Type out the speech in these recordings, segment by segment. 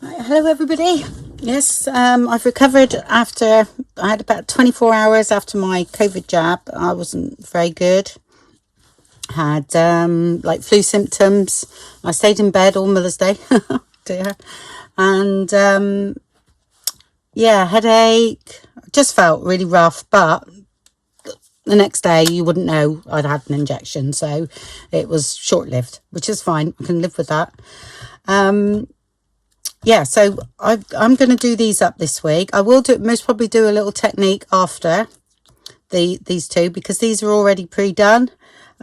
Right, hello everybody. Yes, I've recovered after I had about 24 hours after my COVID jab. I wasn't very good. Had like flu symptoms. I stayed in bed all Mother's Day. Dear. And yeah, headache. Just felt really rough, but the next day you wouldn't know I'd had an injection, so it was short-lived, which is fine. I can live with that. Yeah, so I'm going to do these up this week. I will most probably do a little technique after these two, because these are already pre-done.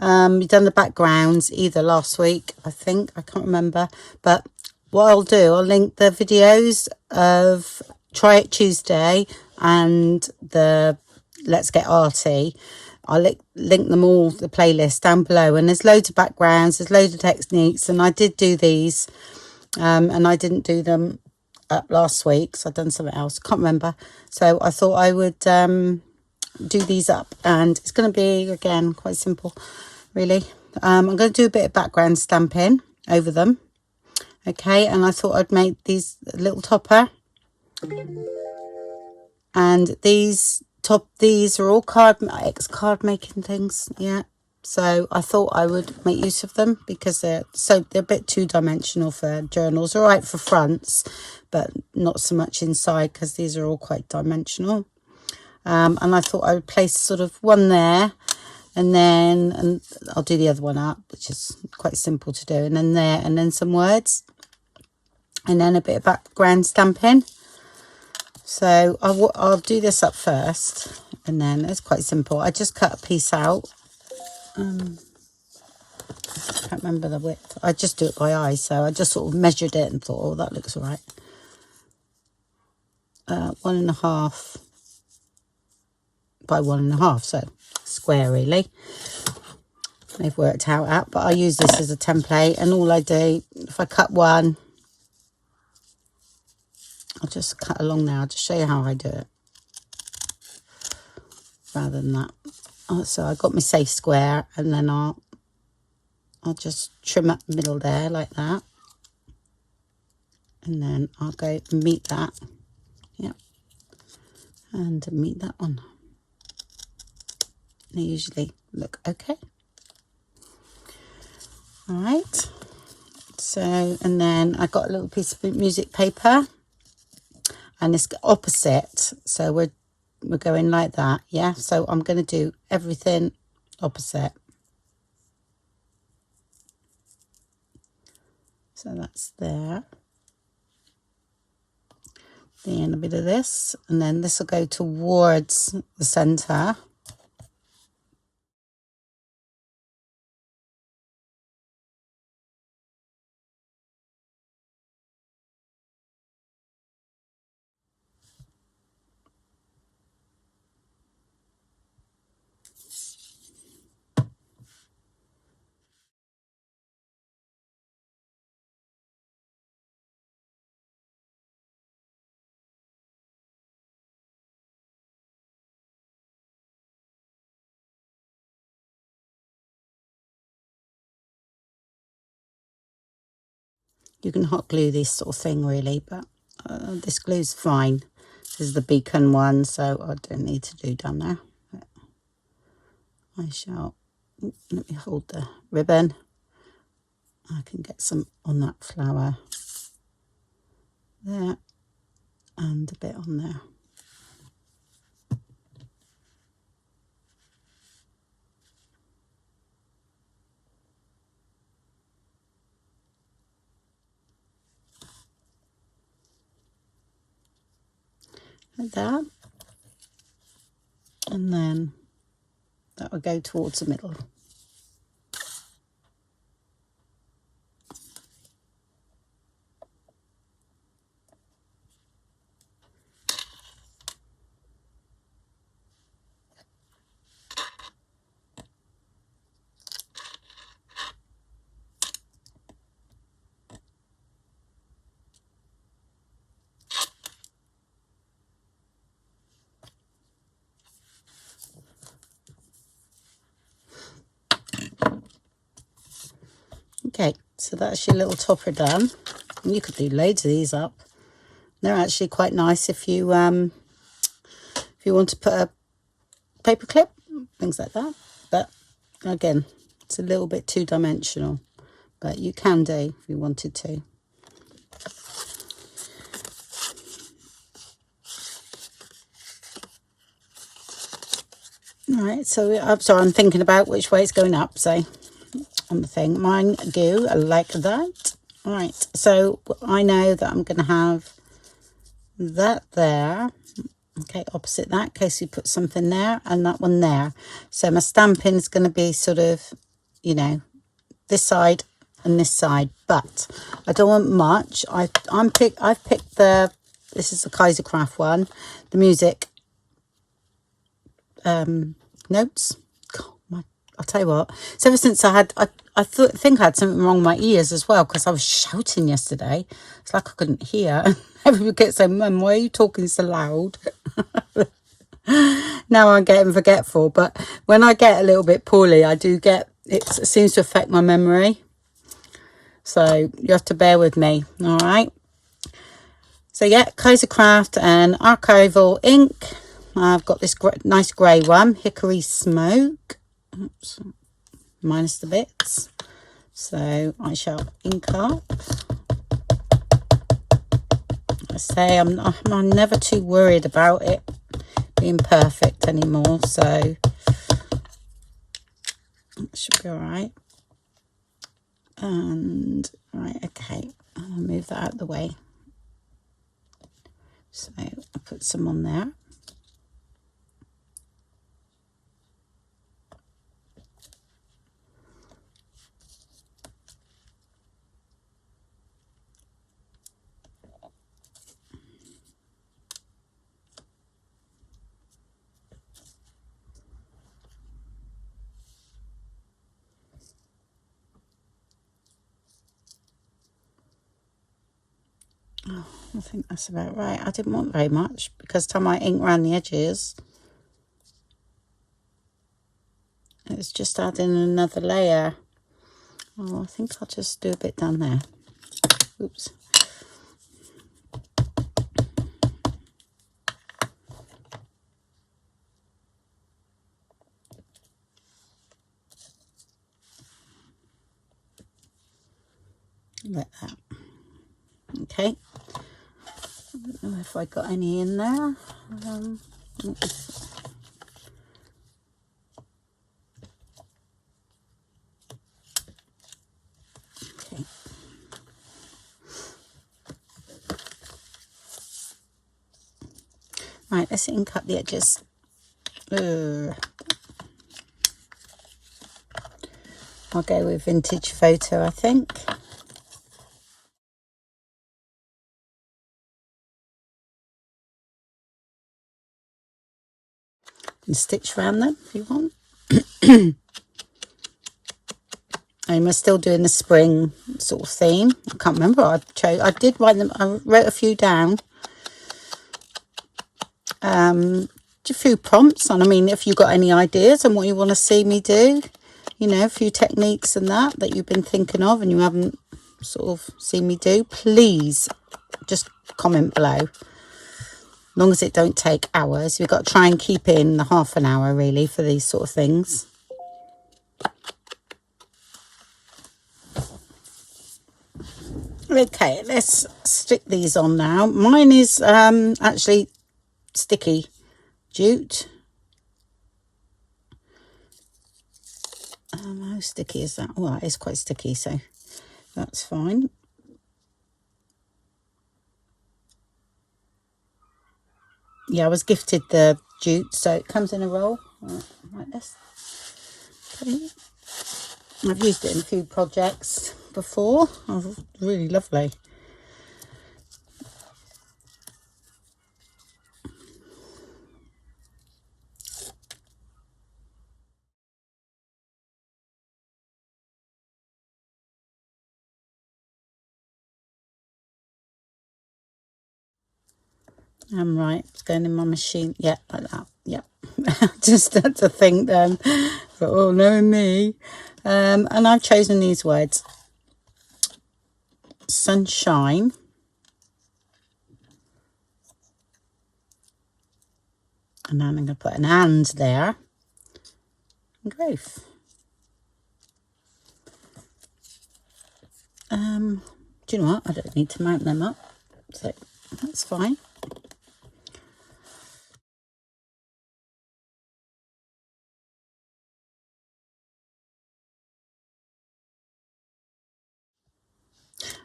We've done the backgrounds either last week, I think. I can't remember. But what I'll do, I'll link the videos of Try It Tuesday and the Let's Get Arty. I'll link them all, the playlist down below. And there's loads of backgrounds, there's loads of techniques. And I did do these. And I didn't do them up last week, so I've done something else. Can't remember. So I thought I would do these up, and it's going to be, again, quite simple, really. I'm going to do a bit of background stamping over them. Okay, and I thought I'd make these little topper. And these are all card making things, yeah. So I thought I would make use of them because they're a bit two-dimensional for journals. All right for fronts, but not so much inside because these are all quite dimensional. And I thought I would place sort of one there, and I'll do the other one up, which is quite simple to do. And then there, and then some words, and then a bit of background stamping. So I'll do this up first, and then it's quite simple. I just cut a piece out. I can't remember the width. I just do it by eye, so I just sort of measured it and thought, oh, that looks all right. 1.5 by 1.5, so square really. They've worked out at, but I use this as a template, and all I do, if I cut one, I'll just cut along now. I'll just show you how I do it rather than that. So I got my safe square, and then I'll just trim up the middle there like that, and then I'll go meet that, yeah, and meet that one. They usually look okay. All right, so, and then I got a little piece of music paper, and it's opposite, so we're going like that, yeah. So I'm going to do everything opposite. So that's there. Then a bit of this, and then this will go towards the center. You can hot glue this sort of thing really, but this glue's fine. This is the beacon one, so I don't need to do down there. But I shall, let me hold the ribbon. I can get some on that flower there, and a bit on there. Like that, and then that will go towards the middle. Okay, so that's your little topper done. And you could do loads of these up. They're actually quite nice if you want to put a paper clip, things like that. But again, it's a little bit two-dimensional, but you can do if you wanted to. All right, so I'm thinking about which way it's going up. So on the thing, mine go like that. All right, so I know that I'm going to have that there. Okay, opposite that, in case you put something there, and that one there. So my stamping is going to be sort of, you know, this side and this side, but I don't want much. I've picked this is the Kaisercraft one, the music notes. God, I'll tell you what. So ever since I think I had something wrong with my ears as well, because I was shouting yesterday. It's like I couldn't hear. Everybody gets saying, "Mum, why are you talking so loud?" Now I'm getting forgetful, but when I get a little bit poorly, I do get, it seems to affect my memory. So you have to bear with me, all right? So yeah, Kaisercraft and archival ink. I've got this nice grey one, Hickory Smoke. Oops, minus the bits. So I shall ink up. I say I'm never too worried about it being perfect anymore, so it should be all right. And right, okay, I'll move that out of the way. So I'll put some on there. Oh, I think that's about right. I didn't want very much because time I ink around the edges, it's just adding another layer. Oh, I think I'll just do a bit down there. Oops. Like that. Okay. I don't know if I got any in there. Okay. Right, let's ink up the edges. I'll go with Vintage Photo, I think. And stitch around them if you want. I'm still doing the spring sort of theme. I can't remember. I did write them. I wrote a few down. A few prompts on. I mean, if you've got any ideas on what you want to see me do, you know, a few techniques and that you've been thinking of and you haven't sort of seen me do, please just comment below. As long as it don't take hours. We've got to try and keep in the half an hour really for these sort of things. Okay, let's stick these on now. Mine is actually sticky jute. How sticky is that? Well, it's quite sticky, so that's fine. Yeah, I was gifted the jute, so it comes in a roll like this. Okay. I've used it in a few projects before. Oh, really lovely. I'm right, it's going in my machine. Yeah, like that. Yeah. Just had to think then. But, oh, no, me. And I've chosen these words. Sunshine. And then I'm going to put an and there. And growth. Do you know what? I don't need to mount them up. So that's fine.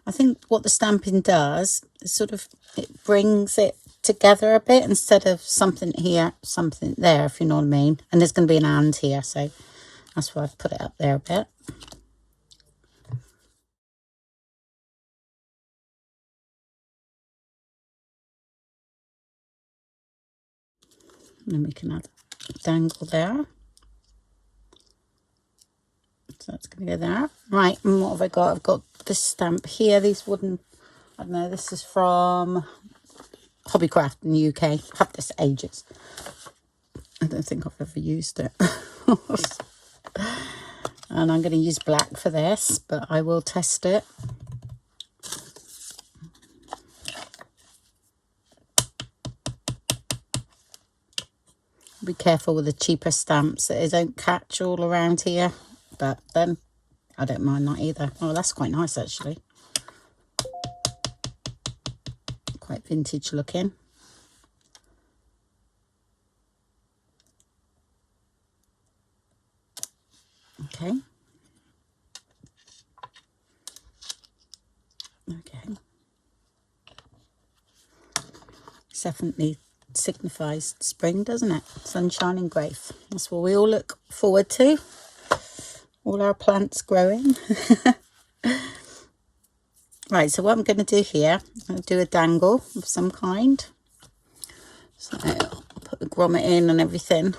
I think what the stamping does is sort of, it brings it together a bit instead of something here, something there, if you know what I mean. And there's going to be an and here, so that's why I've put it up there a bit. And then we can add a dangle there. So that's going to go there. Right, and what have I got? I've got this stamp here, these wooden, I don't know, this is from Hobbycraft in the UK. I've had this ages. I don't think I've ever used it. And I'm going to use black for this, but I will test it. Be careful with the cheaper stamps that they don't catch all around here, but then I don't mind that either. Oh, that's quite nice actually. Quite vintage looking. Okay. Okay. It's definitely signifies spring, doesn't it? Sunshine and growth. That's what we all look forward to. All our plants growing. Right, so what I'm going to do here, I'm going to do a dangle of some kind. So I'll put the grommet in and everything.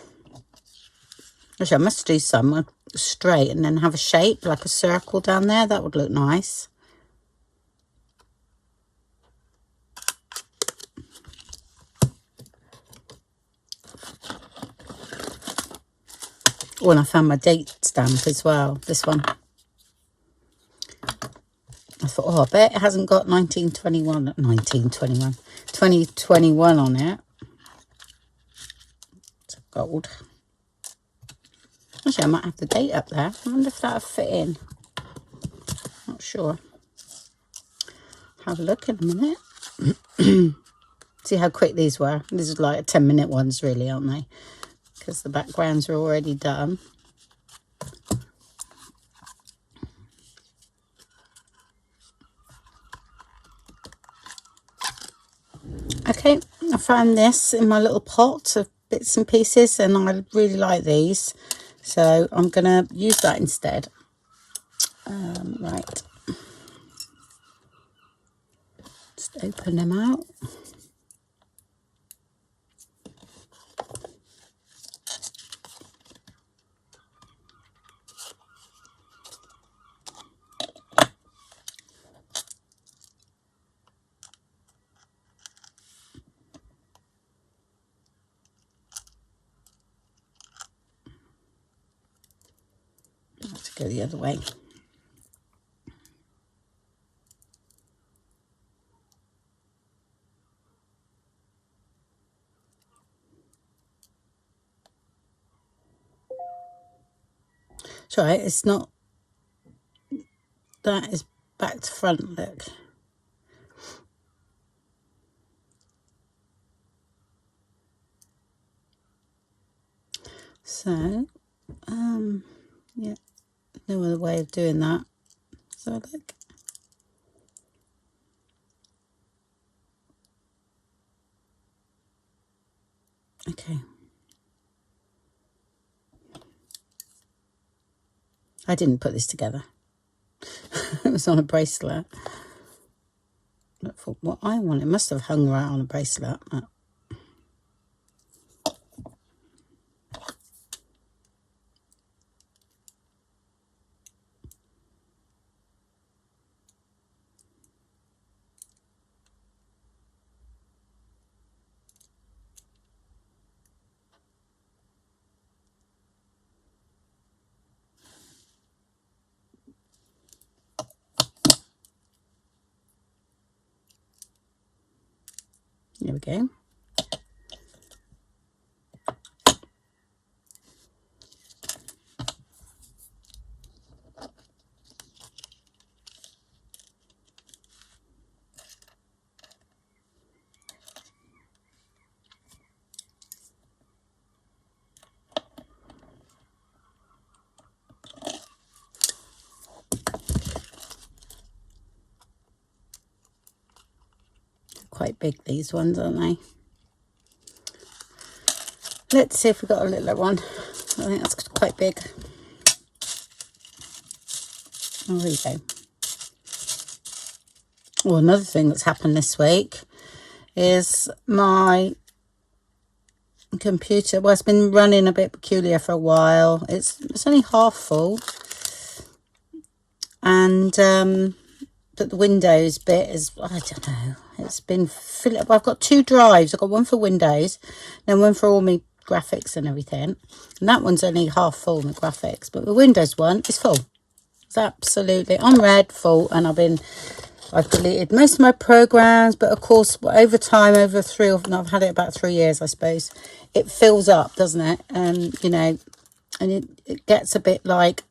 Actually, I must do some straight and then have a shape, like a circle down there. That would look nice. Oh, and I found my date stamp as well, this one. I thought, oh, I bet it hasn't got 2021 on it. It's gold. Actually, I might have the date up there. I wonder if that'll fit in. Not sure. Have a look in a minute. See how quick these were. These are like 10-minute ones, really, aren't they? Because the backgrounds are already done. Okay, I found this in my little pot of bits and pieces, and I really like these, so I'm going to use that instead. Right. Just open them out. I have to go the other way. Sorry, it's not, that is back to front, look. So, yeah, no other way of doing that. So look. Okay. I didn't put this together. It was on a bracelet. But for what I want, it must have hung right on a bracelet. But there we go. quite big, these ones, aren't they? Let's see if we've got a littler one. I think that's quite big. Oh, there you go. Oh, another thing that's happened this week is my computer, well, it's been running a bit peculiar for a while. It's only half full, and but the Windows bit is, I don't know, it's been filling up. I've got 2 drives. I've got one for Windows, then one for all my graphics and everything, and that one's only half full, the graphics, but the Windows one is full. It's absolutely on red, full, and I've deleted most of my programs, but of course, over time, I've had it about 3 years, I suppose, it fills up, doesn't it? And, you know, and it gets a bit, like,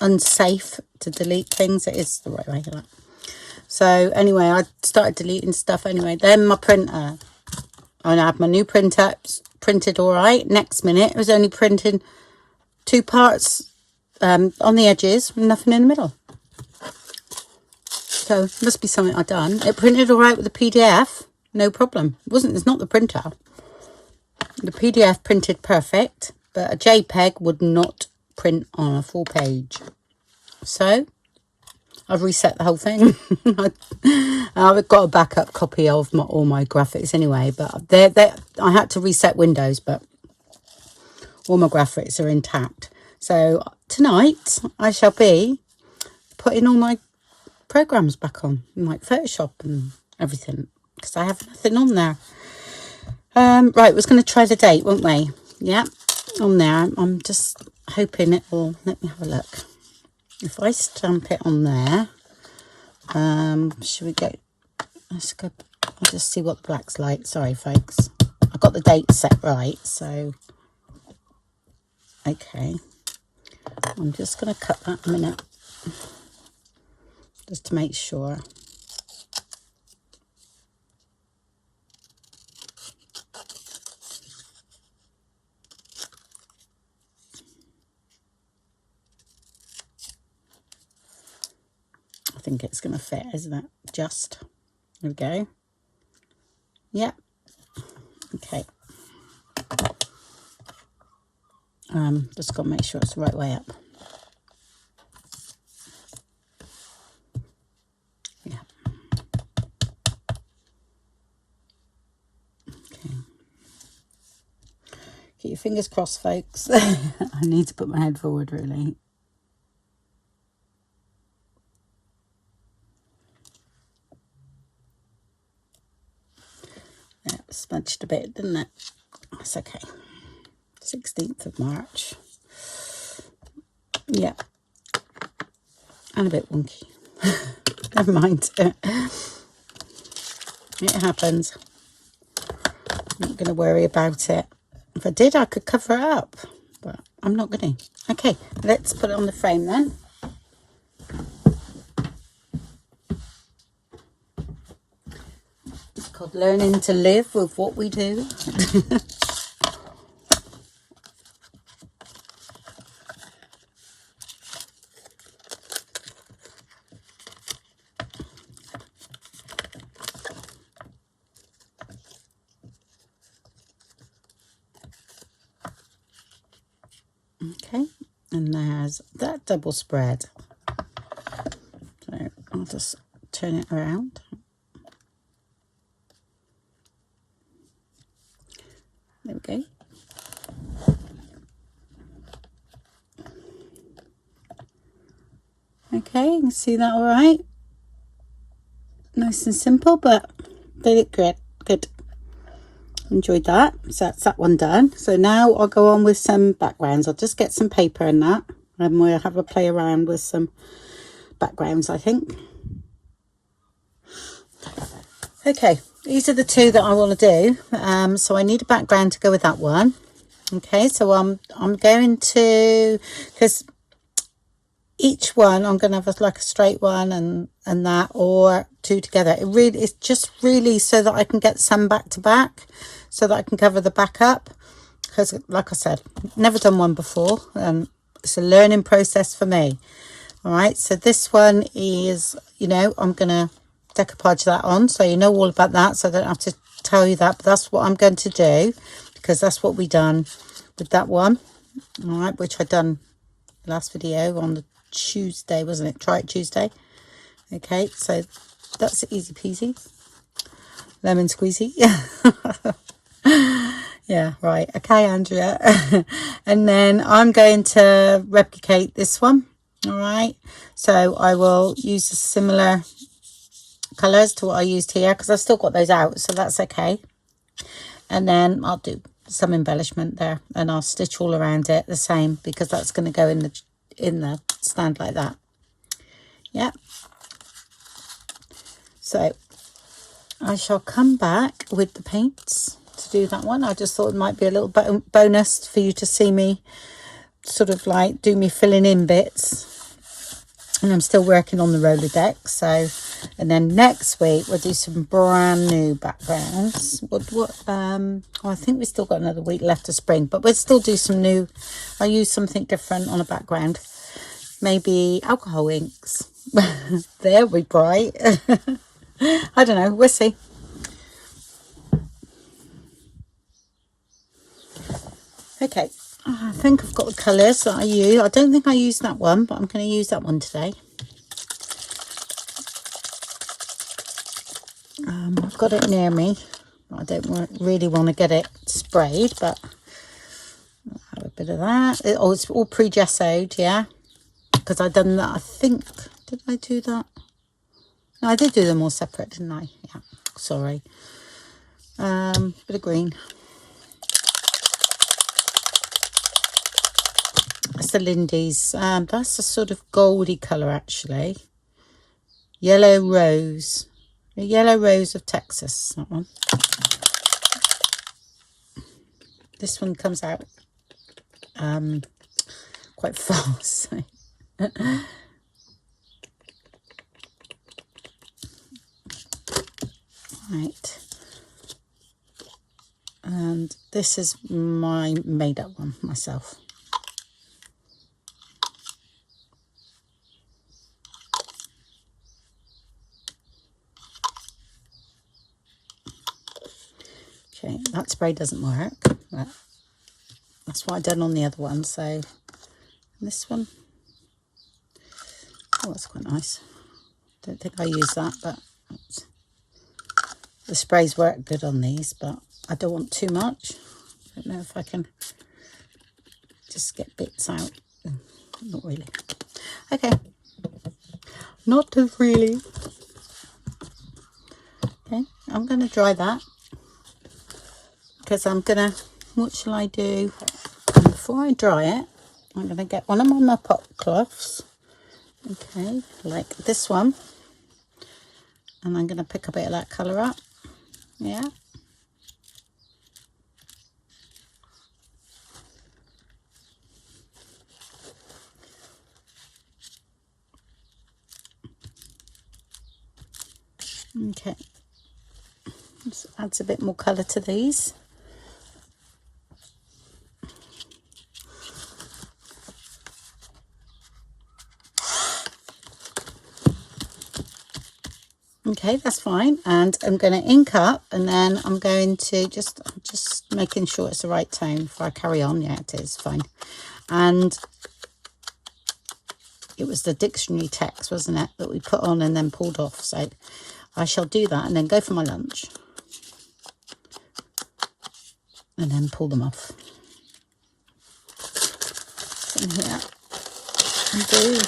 unsafe to delete things. It is the right way for that. So, anyway, I started deleting stuff anyway. Then my printer, I had my new printer, printed all right. Next minute, it was only printing 2 parts on the edges, nothing in the middle. So it must be something I've done. It printed all right with the PDF, no problem. It's not the printer. The PDF printed perfect, but a JPEG would not print on a full page. So I've reset the whole thing. I've got a backup copy of all my graphics anyway, but I had to reset Windows, but all my graphics are intact. So tonight I shall be putting all my programs back on, like Photoshop and everything, because I have nothing on there. Right, we're going to try the date, won't we? Yeah, on there. I'm just hoping it will. Let me have a look. If I stamp it on there, should we go? Let's go. I'll just see what the black's like. Sorry, folks. I got the date set right, so okay. I'm just going to cut that a minute, just to make sure. I think it's going to fit, isn't it? Just. There we go. Yep. Okay. Just got to make sure it's the right way up. Yeah. Okay. Keep your fingers crossed, folks. I need to put my head forward, really. Yeah, it smudged a bit, didn't it? That's okay. 16th of March. Yeah. And a bit wonky. Never mind. It happens. I'm not going to worry about it. If I did, I could cover it up, but I'm not going to. Okay, let's put it on the frame then. It's called learning to live with what we do. Okay, and there's that double spread. So I'll just turn it around. There we go. Okay, you can see that all right. Nice and simple, but they look great. Good. Enjoyed that. So that's that one done. So now I'll go on with some backgrounds. I'll just get some paper and that, and we'll have a play around with some backgrounds, I think. Okay, these are the 2 that I want to do. So I need a background to go with that one. Okay, so I'm going to, because each one I'm going to have like a straight one and that, or 2 together. It's just really so that I can get some back to back, so that I can cover the back up, because like I said, never done one before. It's a learning process for me. All right, so this one is, you know, I'm gonna decoupage that on, so you know all about that, so I don't have to tell you that, but that's what I'm going to do, because that's what we done with that one. All right, which I done last video on the Tuesday, wasn't it? Try it Tuesday. Okay, so that's easy peasy, lemon squeezy. Yeah, right. Okay, Andrea. And then I'm going to replicate this one. All right, so I will use a similar colours to what I used here, because I've still got those out, so that's okay. And then I'll do some embellishment there, and I'll stitch all around it the same, because that's going to go in the stand like that. Yeah, so I shall come back with the paints to do that one. I just thought it might be a little bonus for you to see me sort of like do me filling in bits. And I'm still working on the Rolodex. So, and then next week we'll do some brand new backgrounds. I think we've still got another week left of spring, but we'll still do some new. I'll use something different on a background. Maybe alcohol inks. They'll be bright. I don't know. We'll see. Okay. I think I've got the colours that I use. I don't think I used that one, but I'm going to use that one today. I've got it near me. I don't really want to get it sprayed, but I'll have a bit of that. It's all pre-gessoed, yeah, because I've done that. I think, did I do that? No, I did do them all separate, didn't I? Yeah, sorry. Bit of green. That's the Lindy's. That's a sort of goldy colour, actually. Yellow Rose. The Yellow Rose of Texas, that one. This one comes out quite fast. Right. And this is my made up one myself. Okay, that spray doesn't work, but that's what I've done on the other one. So this one, oh, that's quite nice. Don't think I use that, but the sprays work good on these, but I don't want too much. I don't know if I can just get bits out. Not really. Okay, not really. Okay, I'm going to dry that. Because I'm gonna, what shall I do? Before I dry it, I'm gonna get one of my mop up cloths, okay, like this one, and I'm gonna pick a bit of that colour up, yeah. Okay, this adds a bit more colour to these. Okay, that's fine. And I'm going to ink up, and then I'm going to just making sure it's the right tone before I carry on. Yeah, it is fine. And it was the dictionary text, wasn't it, that we put on and then pulled off. So I shall do that and then go for my lunch and then pull them off. In here and do.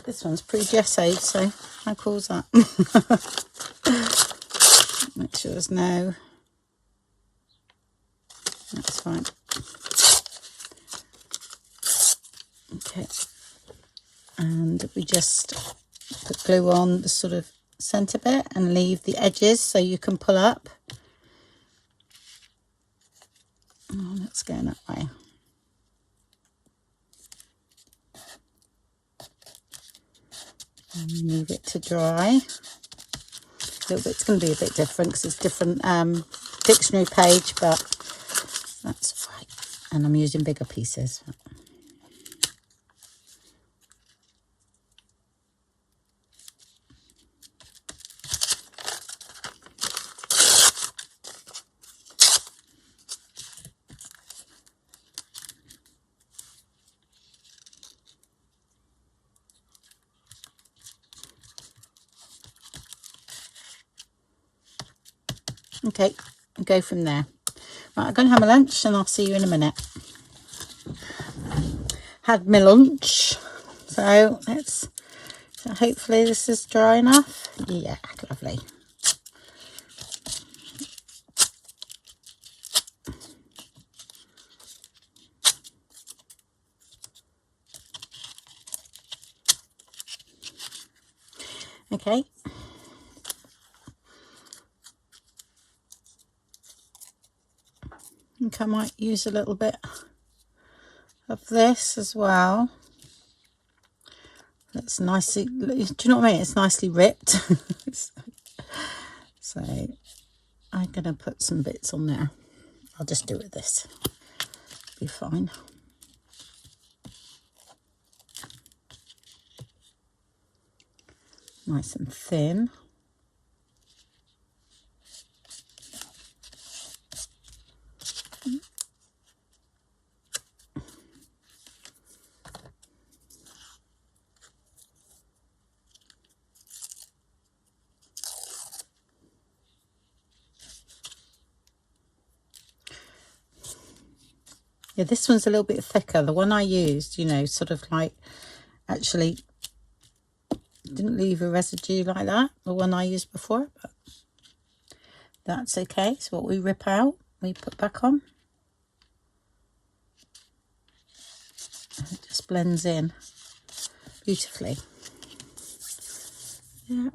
This one's pre-gessoed, so how cool is that? Make sure there's no. That's fine. Okay, and we just put glue on the sort of centre bit and leave the edges so you can pull up. Oh, that's going that way. And leave it to dry. It's going to be a bit different because it's different dictionary page, but that's right. And I'm using bigger pieces. Okay, and go from there. Right, I'm going to have my lunch and I'll see you in a minute. Had my lunch, so hopefully this is dry enough. Yeah, lovely. Okay. I think I might use a little bit of this as well. It's nicely, do you know what I mean? It's nicely ripped. So I'm going to put some bits on there. I'll just do it with this. Be fine. Nice and thin. Yeah, this one's a little bit thicker. The one I used, you know, sort of like actually didn't leave a residue like that. The one I used before, but that's okay. So what we rip out, we put back on. And it just blends in beautifully. Yeah.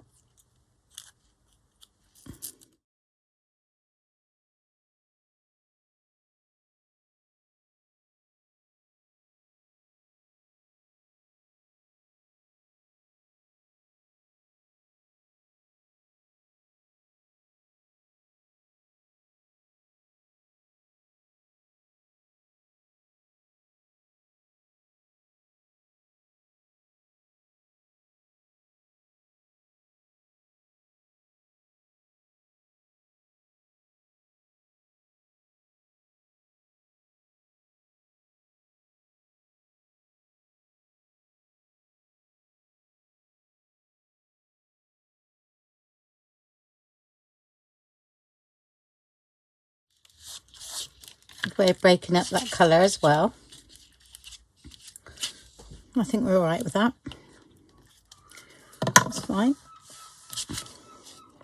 Good way of breaking up that colour as well. I think we're all right with that. That's fine.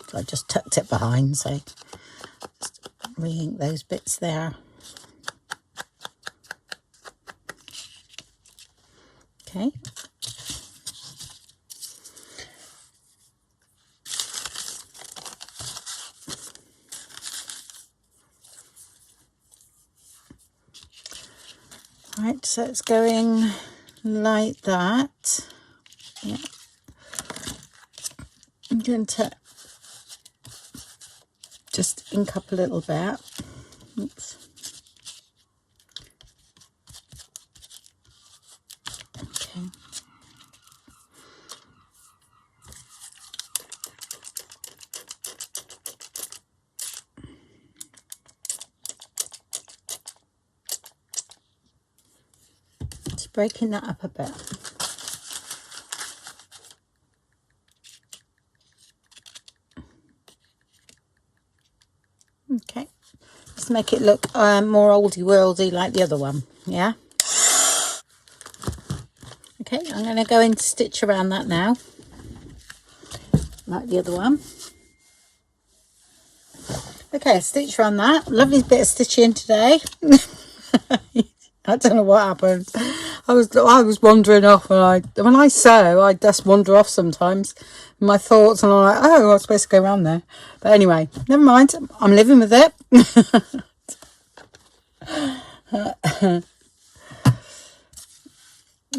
So I just tucked it behind, so just re-ink those bits there. Okay. Right, so it's going like that. Yeah. I'm going to just ink up a little bit. Oops. Okay. Just breaking that up a bit. Okay. Let's make it look more oldie-worldy like the other one. Yeah. Okay, I'm going to go in to stitch around that now, like the other one. Okay, stitch around that. Lovely bit of stitching today. I don't know what happened. I was wandering off, and when I sew, I just wander off sometimes. My thoughts, and I'm like, oh, I was supposed to go around there. But anyway, never mind. I'm living with it.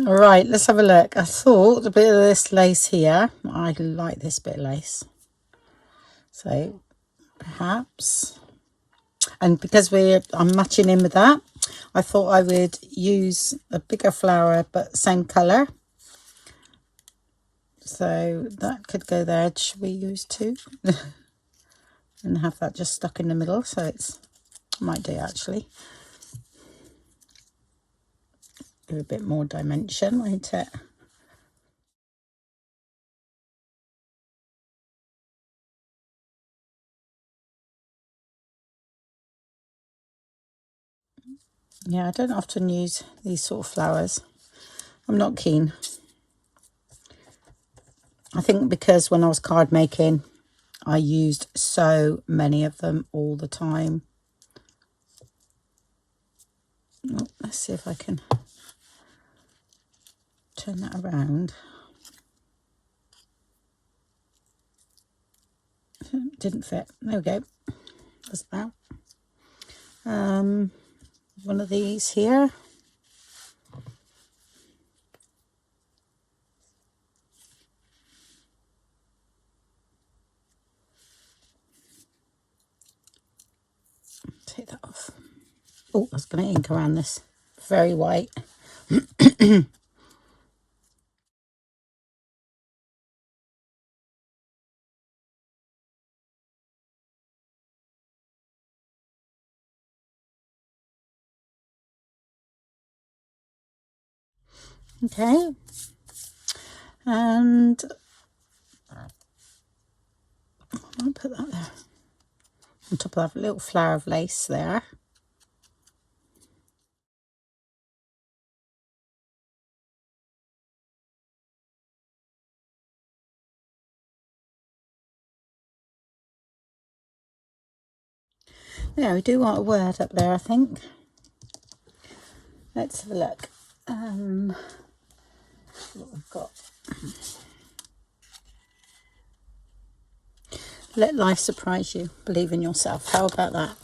All right, let's have a look. I thought a bit of this lace here. I like this bit of lace. So perhaps, and because I'm matching in with that, I thought I would use a bigger flower but same colour. So that could go there. Should we use two? And have that just stuck in the middle, so it's, might do actually. Give a bit more dimension, won't it? Yeah, I don't often use these sort of flowers. I'm not keen. I think because when I was card making, I used so many of them all the time. Oh, let's see if I can turn that around. Didn't fit. There we go. That's that. One of these here. Take that off. Oh, I was going to ink around this. Very white. Okay. And I'll put that there. On top of that little flower of lace there. Yeah, we do want a word up there, I think. Let's have a look. What we've got. Let life surprise you. Believe in yourself. How about that?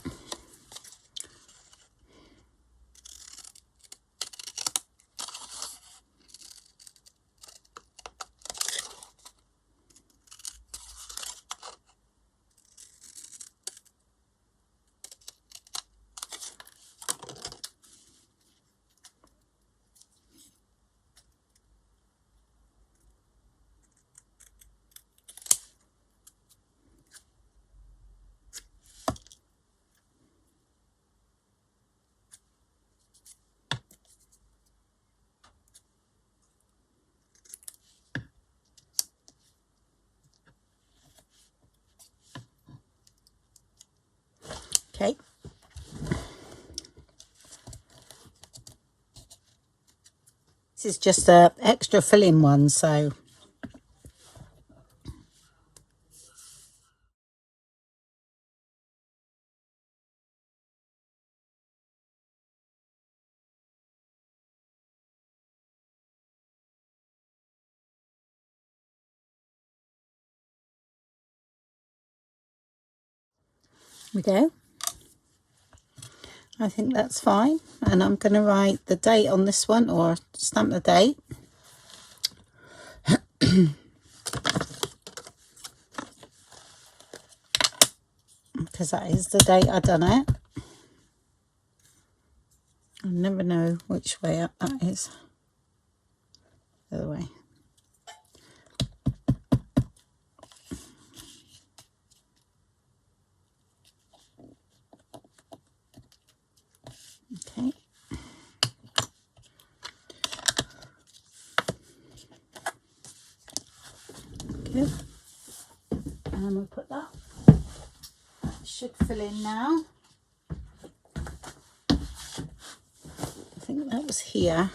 Okay. This is just a extra filling one, so we go. I think that's fine. And I'm going to write the date on this one, or stamp the date. Because that is the date I done it. I never know which way up that is. The other way. Okay. Good. And we'll put that. Should fill in now. I think that was here.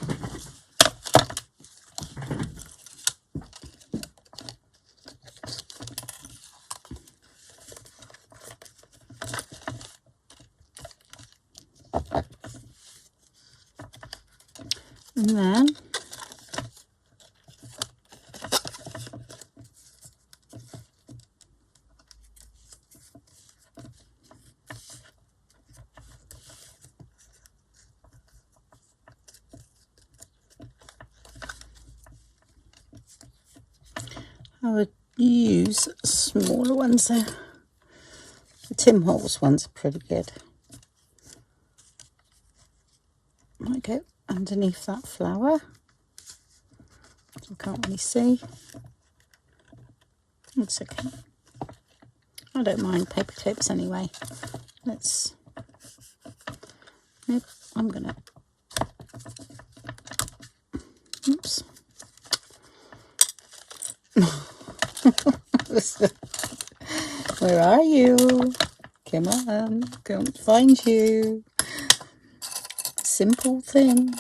And then I would use smaller ones there. The Tim Hortons ones are pretty good. Might go underneath that flower. I can't really see. It's okay. I don't mind paper clips anyway. Let's. Nope, I'm gonna. Oops. Where are you? Come on, can't find you. simple thing.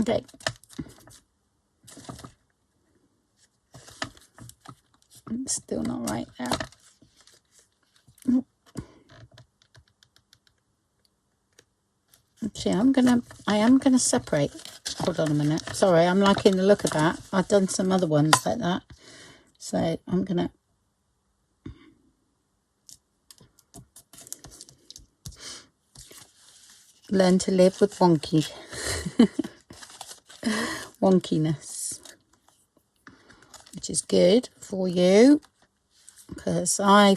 Okay. It's still not right there. Actually, I am gonna separate. Hold on a minute. Sorry, I'm liking the look of that. I've done some other ones like that. So I'm gonna learn to live with wonkiness, which is good for you, because my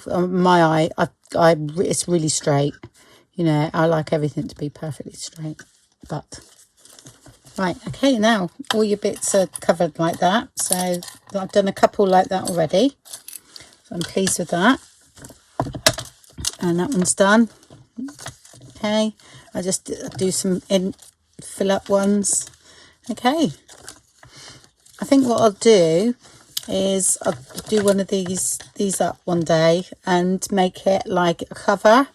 eye, it's really straight. You know, I like everything to be perfectly straight. But right, okay, now all your bits are covered like that. So I've done a couple like that already. So I'm pleased with that. And that one's done. Okay, I just do some fill up ones. Okay, I think what I'll do is I'll do one of these up one day and make it like a cover.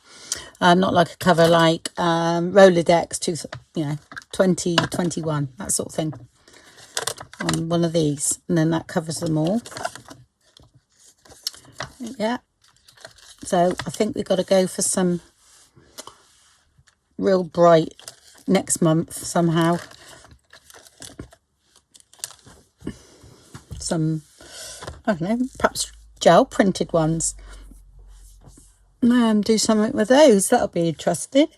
Not like a cover, like Rolodex, 2021, that sort of thing, on one of these, and then that covers them all. Yeah, so I think we've got to go for some real bright next month somehow. Some, I don't know, perhaps gel printed ones. Do something with those. That'll be interesting.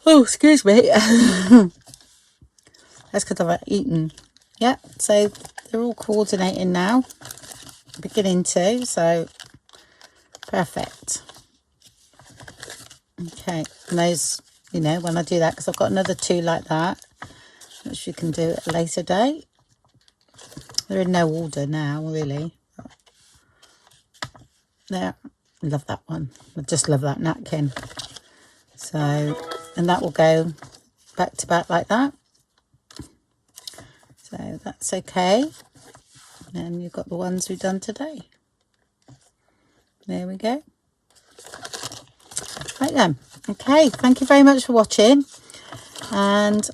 Oh, excuse me. That's because I've eaten. Yeah, so they're all coordinating now. Beginning to, so perfect. Okay, and those, you know, when I do that, because I've got another two like that, which you can do at a later date. They're in no order now, really. There. Love that one. I just love that napkin. So, and that will go back to back like that. So that's okay. And you've got the ones we've done today. There we go. Right then. Okay, thank you very much for watching. And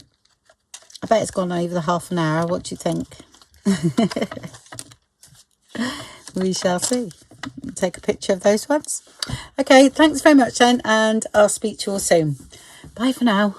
I bet it's gone over the half an hour. What do you think? We shall see. Take a picture of those ones. Okay, thanks very much then, and I'll speak to you all soon. Bye for now.